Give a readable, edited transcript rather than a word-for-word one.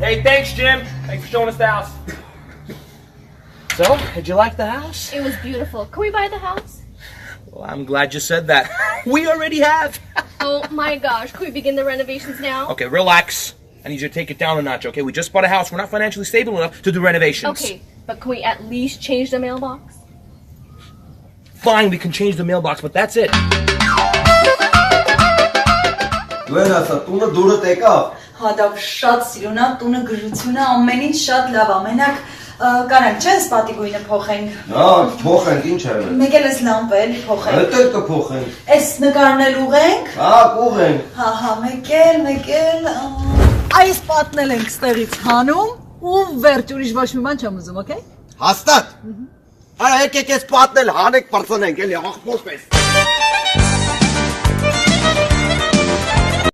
Hey, thanks, Jim. Thanks for showing us the house. So, did you like the house? It was beautiful. Can we buy the house? Well, I'm glad you said that. We already have. Oh my gosh, can we begin the renovations now? Okay, relax. I need you to take it down a notch, okay? We just bought a house. We're not financially stable enough to do renovations. Okay, but can we at least change the mailbox? Fine, we can change the mailbox, but that's it. Դու ես ասա, տունը դուրդ եկավ։ Հա դա շատ սիրուն է, տունը գրությունը ամեն ինչ շատ լավ է, մենակ կանենք չէ՞ սպատի գույնը փոխենք։ Հա, փոխենք, ինչ է։ Մեկ էլ էս լամպը էլի փոխենք։ Հետո էլ կփոխենք։ Էս նկարն էլ ուղենք։ Հա, կուղենք։ Հա, մեկ էլ։ Այս պատնել ենք ստեղից հանում ու վերջ ուրիշ ոչ մի բան չեմ ուզում, օքեյ։ Հաստատ։ Արա եկեք էս պատնել հանեք բրցնենք, էլի աղբոս պես։